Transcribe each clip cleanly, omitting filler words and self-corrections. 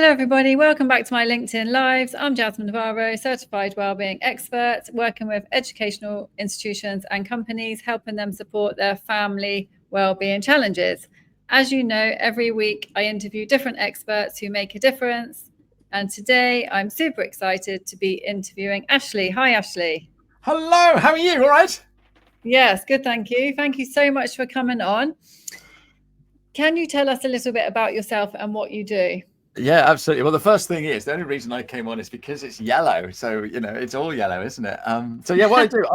Hello, everybody. Welcome back to my LinkedIn Lives. I'm Jasmine Navarro, certified wellbeing expert, working with educational institutions and companies, helping them support their family wellbeing challenges. As you know, every week I interview different experts who make a difference. And today I'm super excited to be interviewing Ashley. Hi, Ashley. Hello, how are you? All right? Yes, good. Thank you. Thank you so much for coming on. Can you tell us a little bit about yourself and what you do? Yeah, absolutely. Well, the first thing is, the only reason I came on is because it's yellow. So, it's all yellow, isn't it? So yeah, what I do,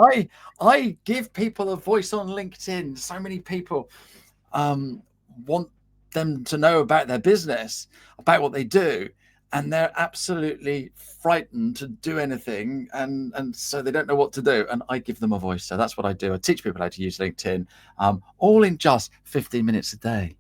I give people a voice on LinkedIn. So many people want them to know about their business, about what they do, and they're absolutely frightened to do anything, and so they don't know what to do. And I give them a voice. So that's what I do. I teach people how to use LinkedIn, all in just 15 minutes a day.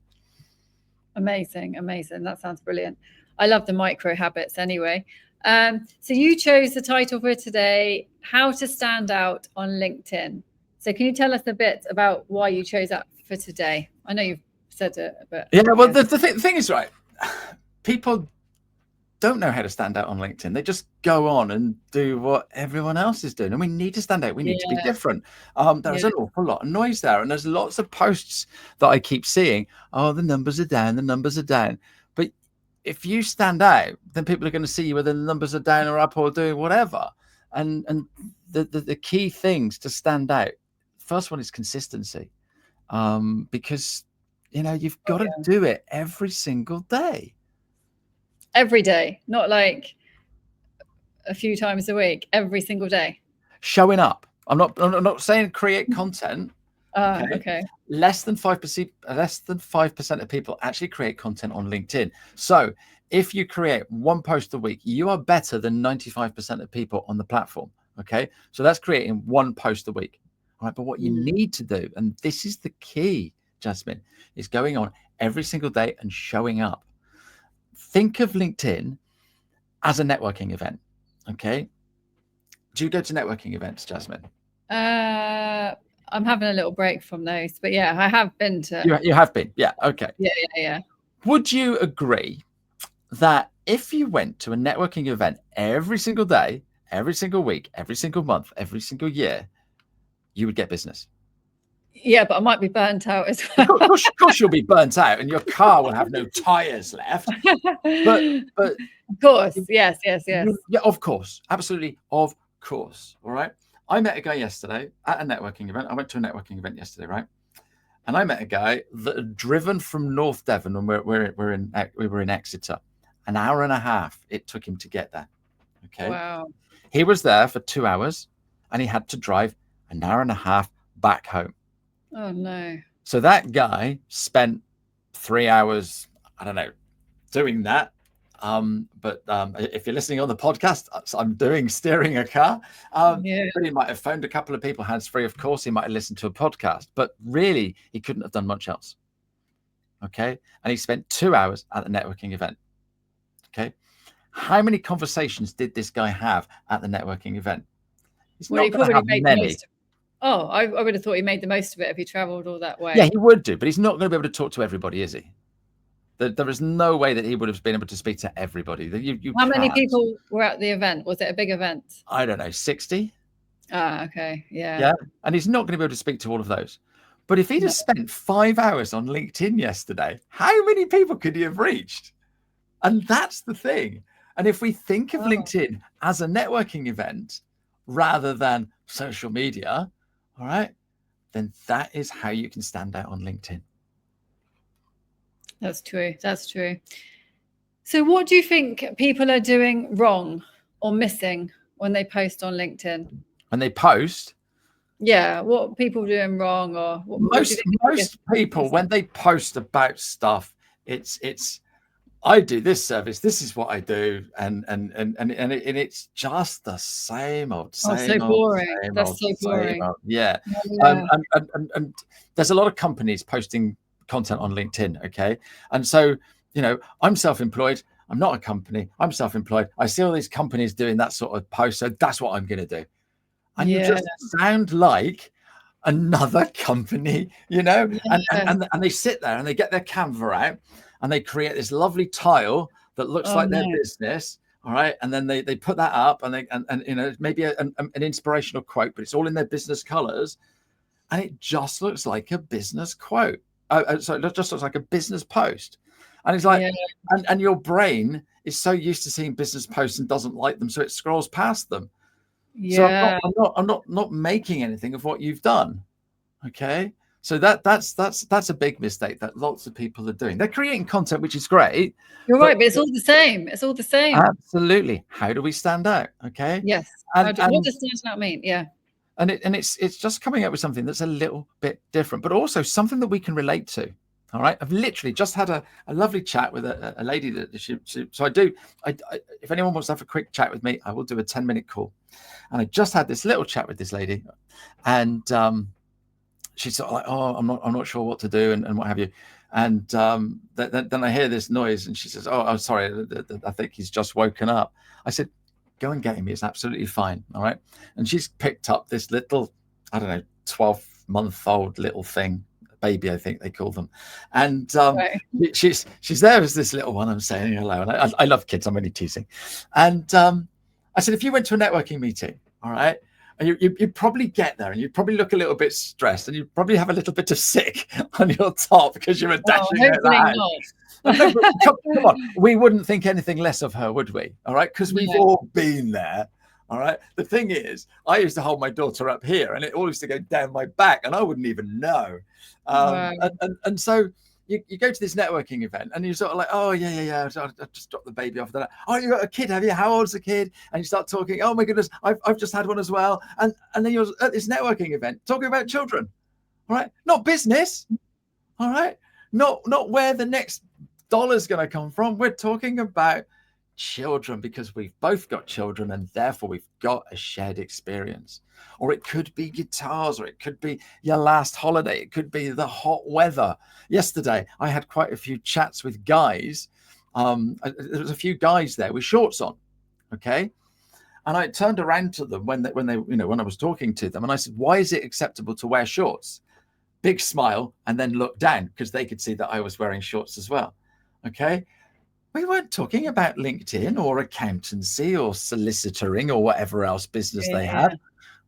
Amazing. That sounds brilliant. I love the micro habits anyway. So you chose the title for today, How to Stand Out on LinkedIn. So can you tell us a bit about why you chose that for today? I know you've said it, but yeah. Well, the thing is, right, people don't know how to stand out on LinkedIn. They just go on and do what everyone else is doing. And we need to stand out. We need to be different. There's an awful lot of noise there. And there's lots of posts that I keep seeing. Oh, the numbers are down. The numbers are down. But if you stand out, then people are going to see you whether the numbers are down or up or doing whatever. And the key things to stand out, first one is consistency. Because, you've got to do it every single day. Every day, not like a few times a week, every single day. Showing up. I'm not saying create content. Okay. Less than 5% of people actually create content on LinkedIn. So if you create one post a week, you are better than 95% of people on the platform. Okay. So that's creating one post a week. All right. But what you need to do, and this is the key, Jasmine, is going on every single day and showing up. Think of LinkedIn as a networking event. Okay. Do you go to networking events, Jasmine? I'm having a little break from those, but yeah, I have been to. You have been, yeah. Okay. Yeah. Would you agree that if you went to a networking event every single day, every single week, every single month, every single year, you would get business? Yeah, but I might be burnt out as well. Of course you'll be burnt out, and your car will have no tires left. But of course, yes. Yeah, of course, absolutely, of course. All right. I met a guy yesterday at a networking event. I went to a networking event yesterday, right? And I met a guy that had driven from North Devon, and we were in Exeter. An hour and a half it took him to get there. Okay. Wow. He was there for 2 hours, and he had to drive an hour and a half back home. Oh no. So that guy spent 3 hours, I don't know, doing that. But if you're listening on the podcast, I'm steering a car. But he might have phoned a couple of people hands-free. Of course, he might have listened to a podcast, but really he couldn't have done much else. Okay. And he spent 2 hours at the networking event. Okay. How many conversations did this guy have at the networking event? He's not going to have many. Oh, I would have thought he made the most of it if he traveled all that way. Yeah, he would do, but he's not going to be able to talk to everybody, is he? There is no way that he would have been able to speak to everybody. How many people were at the event? Was it a big event? I don't know, 60. Okay, yeah. Yeah, and he's not going to be able to speak to all of those. But if he'd have spent 5 hours on LinkedIn yesterday, how many people could he have reached? And that's the thing. And if we think of LinkedIn as a networking event rather than social media, all right, then that is how you can stand out on LinkedIn. That's true. So what do you think people are doing wrong or missing when they post on LinkedIn? When they post? Yeah, what people doing wrong, or most people when they post about stuff, it's I do this service, this is what I do, and it's just the same old. So boring. That's so boring. Yeah. And there's a lot of companies posting content on LinkedIn. Okay. And so, I'm self-employed. I'm not a company. I'm self-employed. I see all these companies doing that sort of post. So that's what I'm going to do. And you just sound like another company, and they sit there and they get their Canva out and they create this lovely tile that looks like their business. All right. And then they put that up and you know, maybe an inspirational quote, but it's all in their business colors. And it just looks like a business quote. So it just looks like a business post. And it's like, and your brain is so used to seeing business posts and doesn't like them. So it scrolls past them. Yeah. So I'm not making anything of what you've done. Okay. So that's a big mistake that lots of people are doing. They're creating content, which is great. You're right, but it's all the same. It's all the same. Absolutely. How do we stand out? Okay. Yes. And what does standing out mean? Yeah. And it's just coming up with something that's a little bit different, but also something that we can relate to. All right. I've literally just had a lovely chat with a lady that so if anyone wants to have a quick chat with me, I will do a 10-minute call. And I just had this little chat with this lady, and she's sort of like, oh, I'm not sure what to do and what have you. And then I hear this noise, and she says, oh, I'm sorry, I think he's just woken up. I said, go and get him. It's absolutely fine. All right. And she's picked up this little, I don't know, 12-month-old little thing, baby, I think they call them. And she's there as this little one. I'm saying hello. And I love kids. I'm only teasing. And I said, if you went to a networking meeting, all right, and you'd probably get there and you'd probably look a little bit stressed and you'd probably have a little bit of sick on your top because you were dashing out the house. No, come on, we wouldn't think anything less of her, would we? All right, because we've all been there. All right. The thing is, I used to hold my daughter up here, and it all used to go down my back, and I wouldn't even know. And so you go to this networking event, and you're sort of like, oh yeah. So I just dropped the baby off. Oh, you got a kid, have you? How old's the kid? And you start talking. Oh my goodness, I've just had one as well. And then you're at this networking event talking about children. All right, not business. All right, not where the next dollar's going to come from. We're talking about children because we've both got children and therefore we've got a shared experience. Or it could be guitars, or it could be your last holiday. It could be the hot weather. Yesterday, I had quite a few chats with guys. There was a few guys there with shorts on. Okay. And I turned around to them when I was talking to them, and I said, why is it acceptable to wear shorts? Big smile, and then look down because they could see that I was wearing shorts as well. Okay. We weren't talking about LinkedIn or accountancy or solicitoring or whatever else business they had.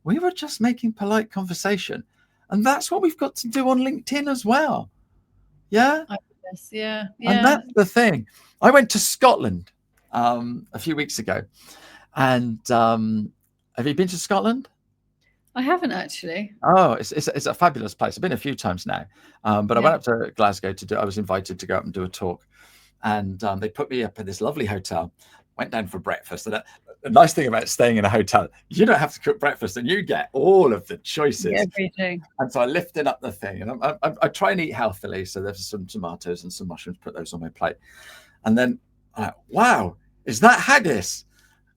We were just making polite conversation. And that's what we've got to do on LinkedIn as well. Yeah. Yeah. And that's the thing. I went to Scotland a few weeks ago. And have you been to Scotland? I haven't actually. Oh, it's a fabulous place. I've been a few times now. But I went up to Glasgow I was invited to go up and do a talk. And they put me up in this lovely hotel, went down for breakfast. And the nice thing about staying in a hotel, you don't have to cook breakfast and you get all of the choices. Everything. And so I lifted up the thing, and I try and eat healthily. So there's some tomatoes and some mushrooms, put those on my plate. And then I'm like, wow, is that haggis?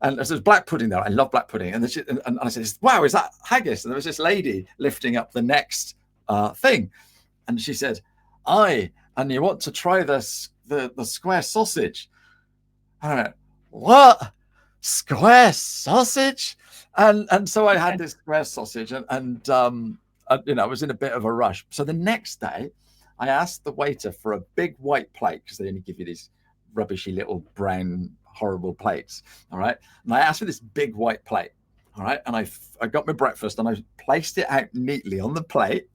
And there's black pudding there. I love black pudding. And I said, wow, is that haggis? And there was this lady lifting up the next thing. And she said, aye, and you want to try this? The square sausage. I went, what? Square sausage? And so I had this square sausage, and I was in a bit of a rush. So the next day, I asked the waiter for a big white plate because they only give you these rubbishy little brown horrible plates. All right, and I asked for this big white plate. All right, and I got my breakfast and I placed it out neatly on the plate.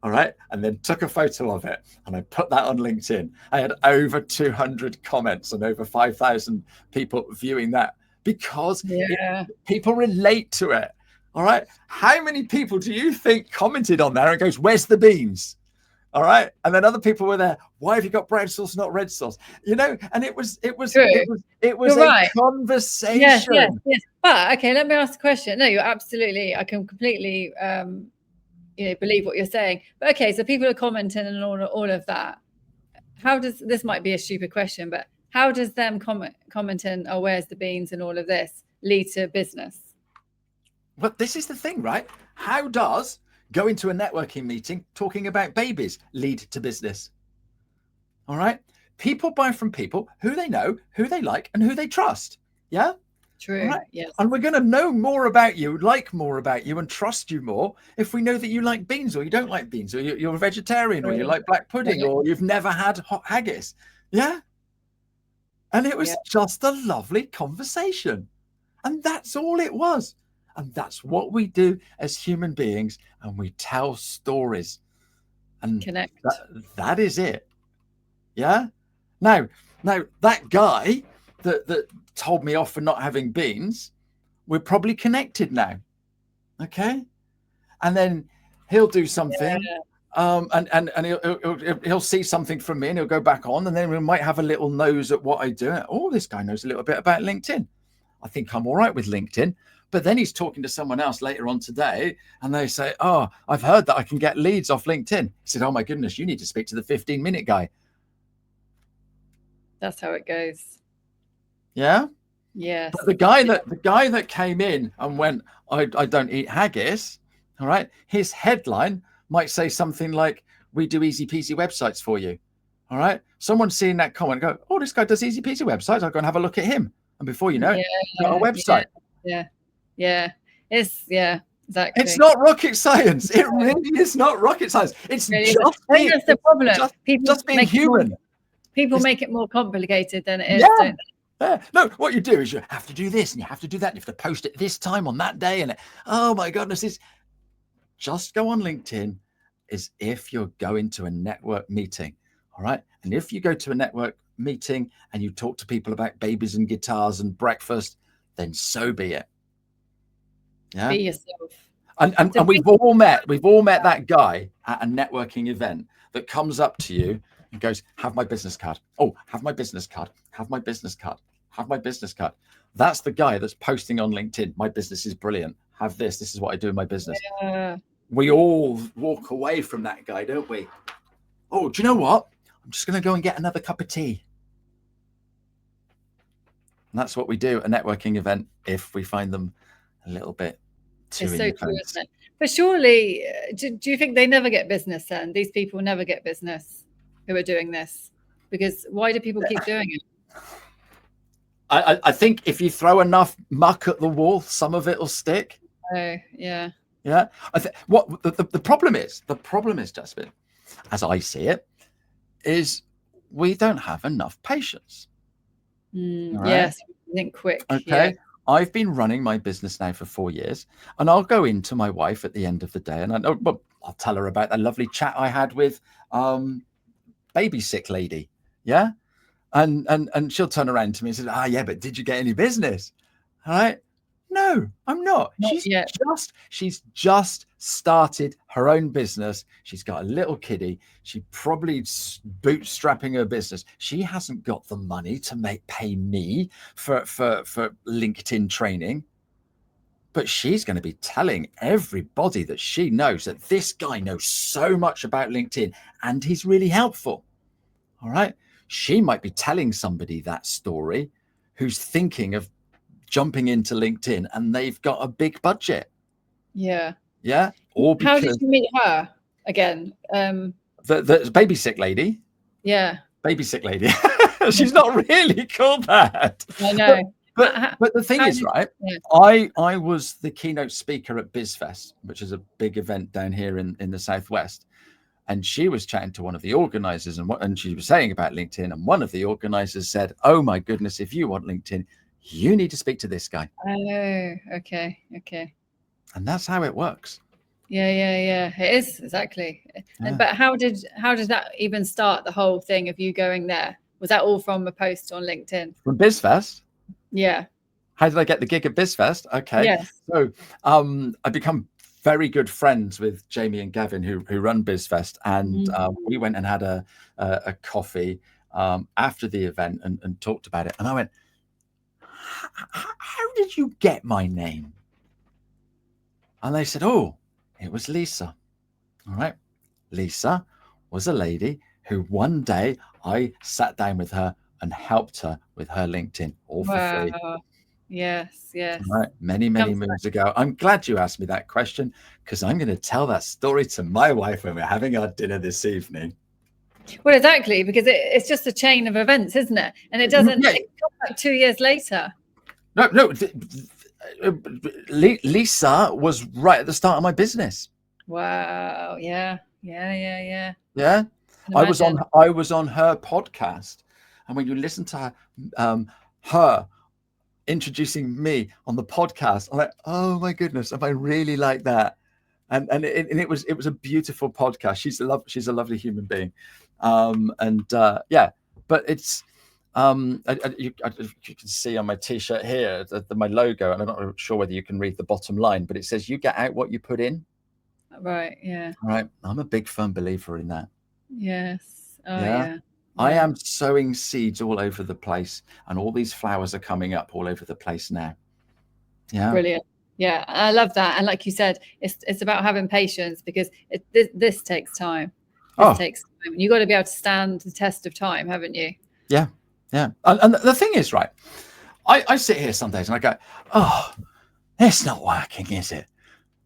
All right. And then took a photo of it and I put that on LinkedIn. I had over 200 comments and over 5,000 people viewing that because people relate to it. All right. How many people do you think commented on there and goes, where's the beans? All right. And then other people were there. Why have you got brown sauce, not red sauce? And it was a conversation. Yes. But okay, let me ask a question. No, you're absolutely, I can completely, believe what you're saying. But okay, so people are commenting and all of that. How does, this might be a stupid question, but how does them commenting, oh, where's the beans and all of this lead to business? Well, this is the thing, right? How does going to a networking meeting talking about babies lead to business? All right. People buy from people who they know, who they like, and who they trust. Yeah. True. Right? Yes. And we're going to know more about you, like more about you, and trust you more if we know that you like beans or you don't like beans, or you're a vegetarian, or you like black pudding, or you've never had hot haggis. Yeah. And it was just a lovely conversation. And that's all it was. And that's what we do as human beings. And we tell stories. And Connect. that is it. Yeah. Now that guy that told me off for not having beans, we're probably connected now. Okay. And then he'll do something. And he'll see something from me and he'll go back on, and then we might have a little nose at what I do. Oh, this guy knows a little bit about LinkedIn. I think I'm all right with LinkedIn. But then he's talking to someone else later on today and they say, oh, I've heard that I can get leads off LinkedIn. He said, oh my goodness, you need to speak to the 15-minute guy. That's how it goes. Yeah. Yes. But the guy that came in and went, I don't eat haggis. All right. His headline might say something like, we do easy peasy websites for you. All right. Someone seeing that comment go, oh, this guy does easy peasy websites. I'll go and have a look at him. And before you know it, you've got a website. Yeah. Exactly. It's not rocket science. It really is not rocket science. It's really just being, that's the problem. Just being human. People make it more complicated than it is, don't they? Yeah. No, what you do is you have to do this and you have to do that. And you have to post it this time on that day. And oh my goodness, it's just go on LinkedIn as if you're going to a network meeting. All right. And if you go to a network meeting and you talk to people about babies and guitars and breakfast, then so be it. Yeah. Be yourself. And we've all met that guy at a networking event that comes up to you and goes, have my business card. Oh, have my business card. Have my business card. Have my business card. That's the guy that's posting on LinkedIn. My business is brilliant. Have this. This is what I do in my business. Yeah. We all walk away from that guy, don't we? Oh, do you know what? I'm just going to go and get another cup of tea. And that's what we do at a networking event if we find them a little bit too It's so true, isn't it? But surely, do you think they never get business then? These people never get business who are doing this? Because why do people keep doing it? I think if you throw enough muck at the wall, some of it will stick. Oh, yeah. Yeah. What the problem is, Jasmine, as I see it, is we don't have enough patience. Right? Yes, I think quick. Okay. Yeah. I've been running my business now for 4 years, and I'll go into my wife at the end of the day and I'll tell her about that lovely chat I had with baby sick lady. Yeah. And she'll turn around to me and say, yeah, but did you get any business? All right. No, I'm not. She's just started her own business. She's got a little kiddie. She probably bootstrapping her business. She hasn't got the money to pay me for LinkedIn training. But she's going to be telling everybody that she knows that this guy knows so much about LinkedIn and he's really helpful. All right. She might be telling somebody that story who's thinking of jumping into LinkedIn and they've got a big budget. Yeah. Yeah. Or how did you meet her again? The baby sick lady. Yeah. Baby sick lady. She's not really called that. I know. But the thing is, right, I was the keynote speaker at BizFest, which is a big event down here in the Southwest. And she was chatting to one of the organizers and she was saying about LinkedIn. And one of the organizers said, oh my goodness, if you want LinkedIn, you need to speak to this guy. Oh, okay. And that's how it works. Yeah. It is, exactly. Yeah. But how did that even start, the whole thing of you going there? Was that all from a post on LinkedIn? From BizFest? Yeah. How did I get the gig at BizFest? Okay. Yes. So I become very good friends with Jamie and Gavin who run BizFest, and we went and had a coffee after the event and talked about it. And I went, how did you get my name? And they said, oh, it was Lisa. All right. Lisa was a lady who one day I sat down with her and helped her with her LinkedIn all for free. Yes. All right. Many moons ago. I'm glad you asked me that question because I'm going to tell that story to my wife when we're having our dinner this evening. Well, exactly, because it's just a chain of events, isn't it? And it doesn't it comes like 2 years later. No. Lisa was right at the start of my business. Wow. Yeah. I was on her podcast, And when you listen to her introducing me on the podcast, I'm like, oh my goodness, am I really like that? And it was a beautiful podcast. She's a lovely human being. Yeah, but it's you can see on my t-shirt here my logo, and I'm not sure whether you can read the bottom line, but it says, you get out what you put in. Right. Yeah. Right. I'm a big firm believer in that. Yes. Oh, Yeah. yeah. I am sowing seeds all over the place, and all these flowers are coming up all over the place now. Yeah. Brilliant. Yeah, I love that. And like you said, it's about having patience, because this takes time. This takes time. You got to be able to stand the test of time, haven't you? Yeah. Yeah. And the thing is, right, I sit here some days and I go, oh, it's not working, is it?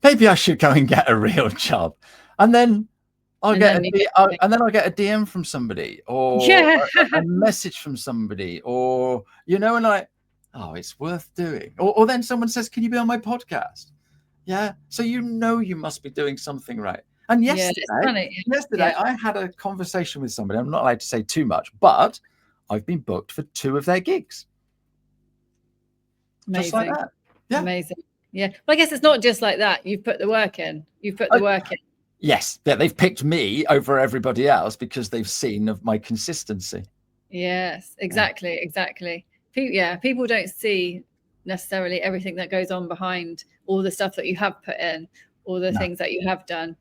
Maybe I should go and get a real job. And then I'll get a DM from somebody, or a message from somebody, or, and oh, it's worth doing. Or then someone says, can you be on my podcast? Yeah. So you must be doing something right. And yesterday I had a conversation with somebody. I'm not allowed to say too much, but I've been booked for 2 of their gigs. Amazing. Just like that. Yeah. Amazing. Yeah. Well, I guess it's not just like that. You've put the work in. You've put the work in. Yes. Yeah, they've picked me over everybody else because they've seen of my consistency. Yes, exactly. Exactly. People don't see necessarily everything that goes on behind all the stuff that you have put in, all the things that you have done.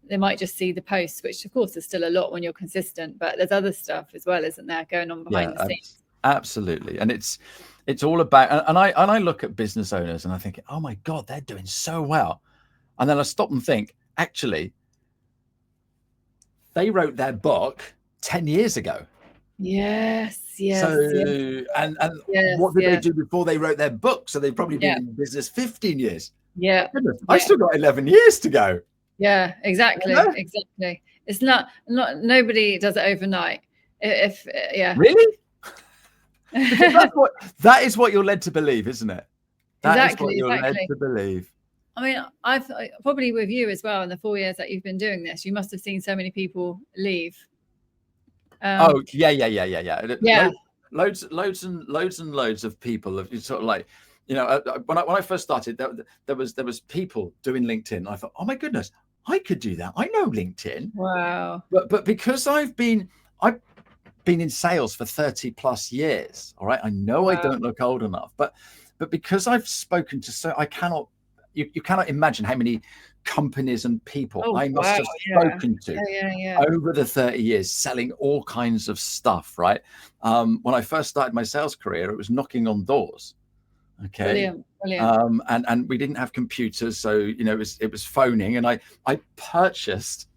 They might just see the posts, which of course is still a lot when you're consistent, but there's other stuff as well, isn't there, going on behind the scenes? Absolutely. And it's all about, and I look at business owners and I think, oh my God, they're doing so well. And then I stop and think, actually, they wrote their book 10 years ago. Yes. So, and what did they do before they wrote their book? So they've probably been in business 15 years. Yeah. I still got 11 years to go. Yeah, exactly. Exactly. It's not nobody does it overnight. Really? That is what you're led to believe, isn't it? That is what you're led to believe. I mean, I've probably with you as well, in the 4 years that you've been doing this, you must have seen so many people leave. Yeah. Loads and loads of people have sort of like, when I first started, there was people doing LinkedIn. I thought, oh my goodness, I could do that. I know LinkedIn. Wow. But because I've been in sales for 30 plus years. All right. I know I don't look old enough, but because I've spoken to you cannot imagine how many companies and people I must have spoken to over the 30 years, selling all kinds of stuff. Right. When I first started my sales career, it was knocking on doors. Okay. Brilliant. And we didn't have computers, so it was phoning, and I purchased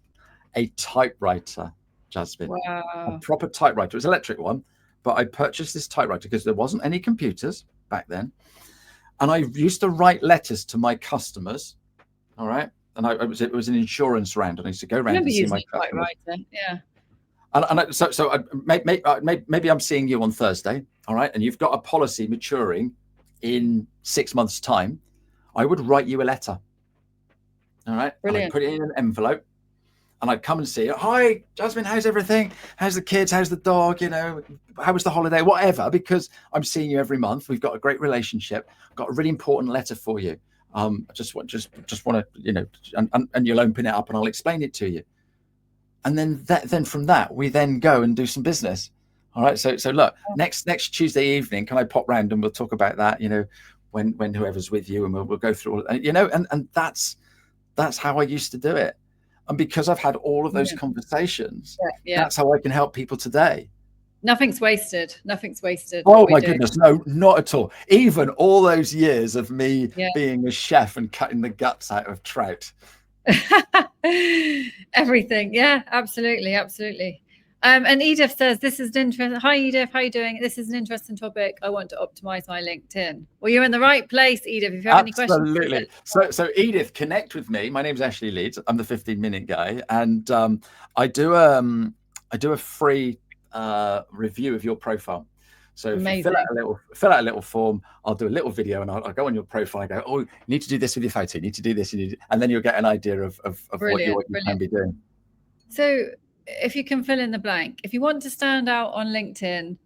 a typewriter, Jasmine. Wow. A proper typewriter. It was an electric one, but I purchased this typewriter because there wasn't any computers back then. And I used to write letters to my customers. All right. And it was an insurance round, and I used to go around and see my customers. Yeah. And so maybe I'm seeing you on Thursday. All right. And you've got a policy maturing in 6 months' time. I would write you a letter. All right. Brilliant. And I'd put it in an envelope, and I'd come and see you. Hi, Jasmine, how's everything? How's the kids? How's the dog? How was the holiday? Whatever, because I'm seeing you every month. We've got a great relationship. I've got a really important letter for you. I just want to, and you'll open it up and I'll explain it to you. And then from that, we then go and do some business. All right. So look, next Tuesday evening, can I pop round and we'll talk about that, when whoever's with you, and we'll go through all, and that's how I used to do it. And because I've had all of those conversations, that's how I can help people today. Nothing's wasted. Oh my goodness, no, not at all. Even all those years of me being a chef and cutting the guts out of trout. Everything. Yeah, absolutely. And Edith says, this is an interesting. Hi, Edith. How are you doing? This is an interesting topic. I want to optimize my LinkedIn. Well, you're in the right place, Edith. If you have any questions. Absolutely. So Edith, connect with me. My name's Ashley Leeds. I'm the 15-minute guy. And I do a free review of your profile. So if you fill out a little form, I'll do a little video, and I'll go on your profile and go, oh, you need to do this with your photo. You need to do this. And then you'll get an idea of what you can be doing. So if you can fill in the blank, if you want to stand out on LinkedIn,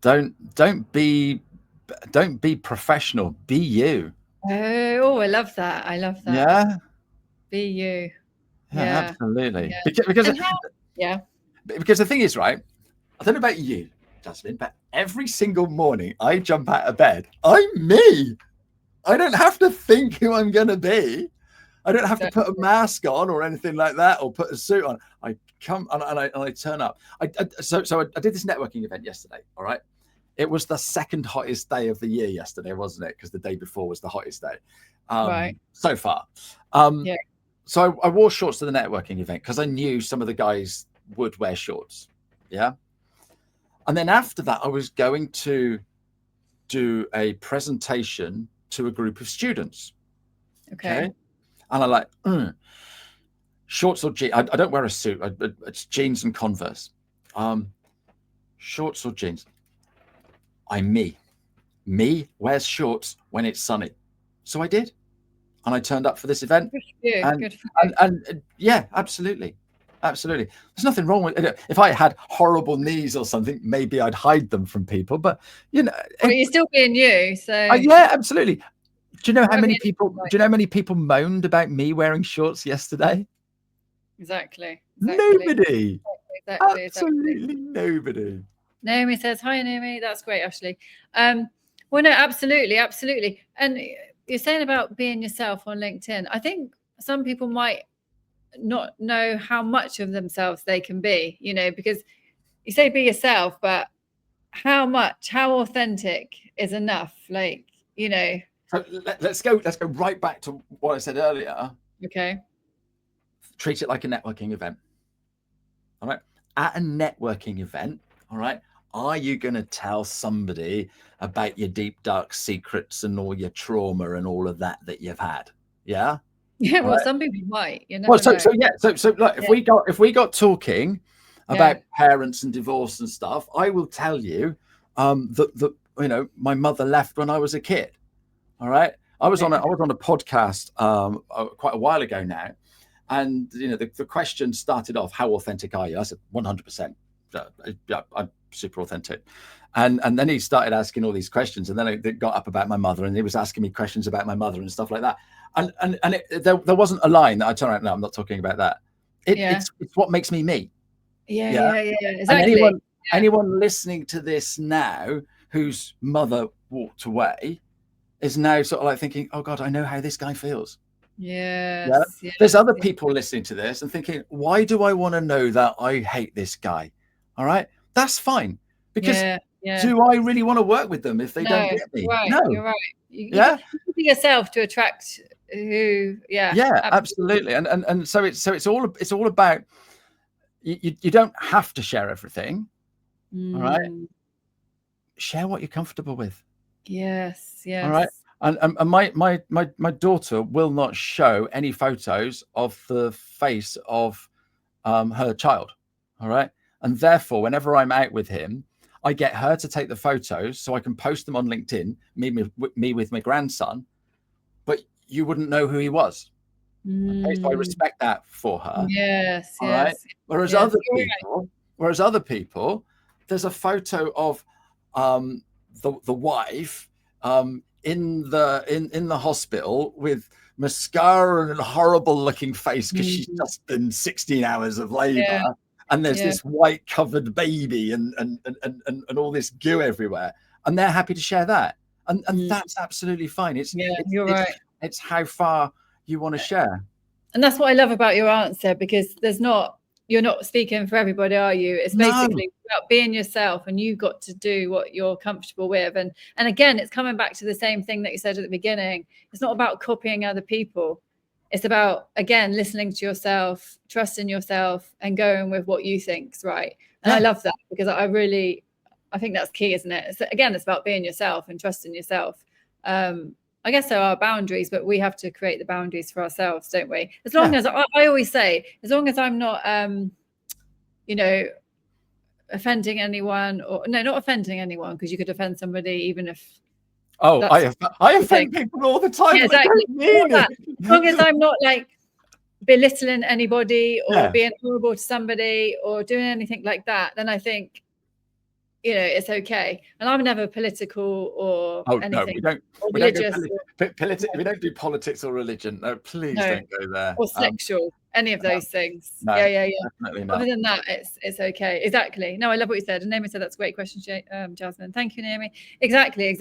don't be professional. Be you. Oh, I love that. I love that. Yeah. Be you. Yeah, absolutely. Yeah. Because the thing is, right, I don't know about you, Jasmine, but every single morning I jump out of bed, I'm me. I don't have to think who I'm going to be. I don't have to put a mask on or anything like that, or put a suit on. I come and I turn up. So I did this networking event yesterday. All right. It was the second hottest day of the year yesterday, wasn't it? Because the day before was the hottest day so far. So I wore shorts to the networking event because I knew some of the guys would wear shorts. Yeah. And then after that, I was going to do a presentation to a group of students. Okay. And I like, shorts or jeans. I don't wear a suit. It's jeans and Converse. Shorts or jeans. I'm me. Me wears shorts when it's sunny. So I did. And I turned up for this event. Good. And yeah, absolutely. Absolutely. There's nothing wrong with it. If I had horrible knees or something, maybe I'd hide them from people. But you're still being you. So yeah, absolutely. Do you know how many people? Do you know how many people moaned about me wearing shorts yesterday? Exactly. Nobody. Absolutely nobody. Naomi says, "Hi, Naomi. That's great, Ashley." Well, no, absolutely. And you're saying about being yourself on LinkedIn. I think some people might not know how much of themselves they can be, because you say be yourself, but how authentic is enough? So let's go right back to what I said earlier. Okay. Treat it like a networking event. All right. At a networking event, all right, are you going to tell somebody about your deep, dark secrets and all your trauma and all of that you've had? Yeah. Yeah. Well, some people might. Well, so look, if we got talking about parents and divorce and stuff, I will tell you that my mother left when I was a kid. All right. I was on a podcast quite a while ago now. And, the question started off, how authentic are you? I said, 100%. Yeah, I'm super authentic. And then he started asking all these questions. And then it got up about my mother, and he was asking me questions about my mother and stuff like that. And there wasn't a line that I turned around. No, I'm not talking about that. It's what makes me me. Yeah. Exactly. And anyone listening to this now whose mother walked away is now sort of like thinking, oh God, I know how this guy feels. Yes. There's other people listening to this and thinking, why do I want to know that I hate this guy? All right. That's fine. Because do I really want to work with them if they don't get me? You're right. You have to be yourself to attract who. Yeah, absolutely. And so it's all about you don't have to share everything. All right. Share what you're comfortable with. Yes. All right. And my daughter will not show any photos of the face of her child. All right. And therefore, whenever I'm out with him, I get her to take the photos so I can post them on LinkedIn, me with my grandson, but you wouldn't know who he was. Okay? So I respect that for her. Yes. All right. Whereas other people, there's a photo of the wife in the hospital with mascara and a horrible looking face because she's just been 16 hours of labor, and there's this white covered baby and all this goo everywhere, and they're happy to share that, and that's absolutely fine. You're right. It's how far you want to share. And that's what I love about your answer, because you're not speaking for everybody, are you? It's basically about being yourself, and you got to do what you're comfortable with. And again, it's coming back to the same thing that you said at the beginning. It's not about copying other people. It's about, again, listening to yourself, trusting yourself, and going with what you think's right. And I love that, because I think that's key, isn't it? It's about being yourself and trusting yourself. I guess there are boundaries, but we have to create the boundaries for ourselves, don't we? As long as I always say, as long as I'm not, offending anyone, or not offending anyone, because you could offend somebody even if. I offend people all the time. Yeah, exactly. As long as I'm not belittling anybody or Yeah. being horrible to somebody or doing anything like that, then I think, you know, it's okay. And I'm never political or anything. No, we don't do politics or religion. No, please don't go there. Or sexual, any of those things. No, yeah. Definitely not. Other than that, it's okay. Exactly. No, I love what you said. And Naomi said that's a great question, Jasmine. Thank you, Naomi. Exactly.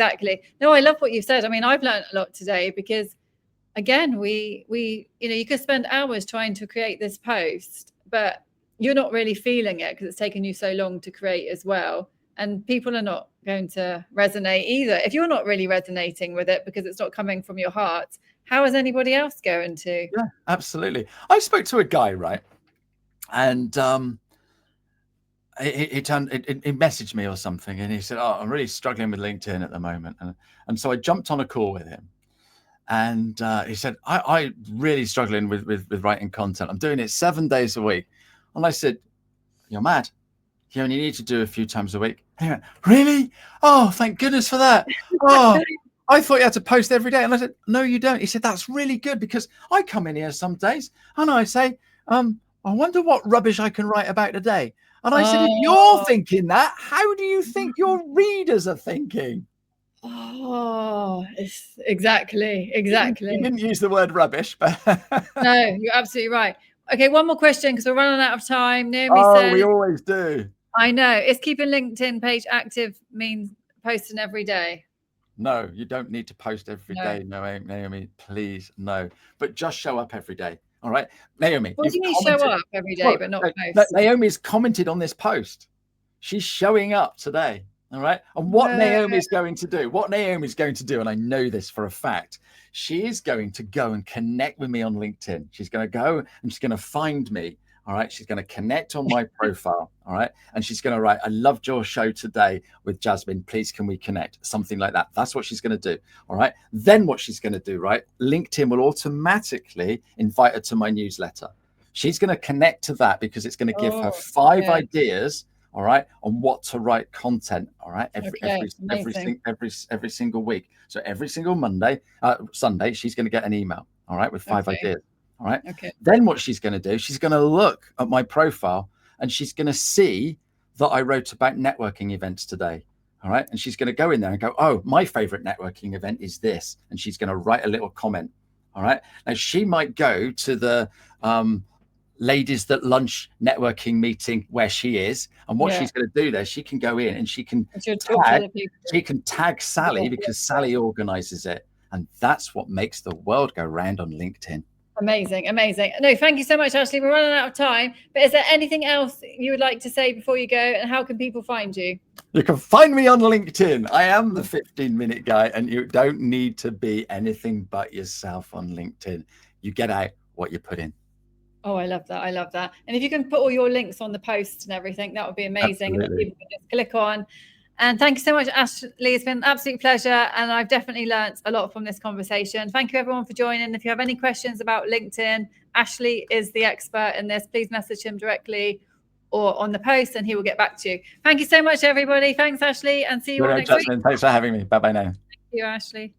No, I love what you said. I mean, I've learned a lot today because, again, we you know, you could spend hours trying to create this post, but you're not really feeling it because it's taken you so long to create as well. And people are not going to resonate either. If you're not really resonating with it because it's not coming from your heart, how is anybody else going to? Yeah, absolutely. I spoke to a guy, right? And he messaged me or something, and he said, "Oh, I'm really struggling with LinkedIn at the moment." And so I jumped on a call with him, and he said, "I'm really struggling with writing content. I'm doing it 7 days a week." And I said, "You're mad. You only need to do a few times a week." And he went, "Really? Oh, thank goodness for that. Oh, I thought you had to post every day." And I said, "No, you don't." He said, "That's really good because I come in here some days and I say, I wonder what rubbish I can write about today." And I said, "If you're thinking that, how do you think your readers are thinking?" Oh, it's exactly. You didn't use the word rubbish, but no, you're absolutely right. Okay, one more question because we're running out of time. Naomi says, we always do. I know. Is keeping LinkedIn page active means posting every day? No, you don't need to post every day, Naomi, please, no. But just show up every day, all right? Naomi, what do you mean show up every day but not post? Naomi's commented on this post. She's showing up today, all right? And what Naomi's going to do, and I know this for a fact, she is going to go and connect with me on LinkedIn. She's going to go and she's going to find me. All right. She's going to connect on my profile. All right. And she's going to write, "I loved your show today with Jasmine. Please, can we connect?" Something like that. That's what she's going to do. All right. Then what she's going to do, right? LinkedIn will automatically invite her to my newsletter. She's going to connect to that because it's going to give her 5 ideas. All right. On what to write content. All right. Every single week. So every single Sunday, she's going to get an email. All right. With 5 ideas. All right. Okay. Then what she's going to do, she's going to look at my profile and she's going to see that I wrote about networking events today. All right. And she's going to go in there and go, "Oh, my favorite networking event is this." And she's going to write a little comment. All right. Now she might go to the ladies that lunch networking meeting where she is. And what she's going to do there, she can go in and she can tag Sally because Sally organizes it. And that's what makes the world go round on LinkedIn. Amazing. No, thank you so much, Ashley. We're running out of time, but is there anything else you would like to say before you go, and how can people find you? You can find me on LinkedIn. I am the 15-minute guy, and you don't need to be anything but yourself on LinkedIn. You get out what you put in. Oh, I love that. And if you can put all your links on the post and everything, that would be amazing. And people can just click on. And thank you so much, Ashley. It's been an absolute pleasure. And I've definitely learned a lot from this conversation. Thank you, everyone, for joining. If you have any questions about LinkedIn, Ashley is the expert in this. Please message him directly or on the post, and he will get back to you. Thank you so much, everybody. Thanks, Ashley. And see you all next week. Thanks for having me. Bye-bye now. Thank you, Ashley.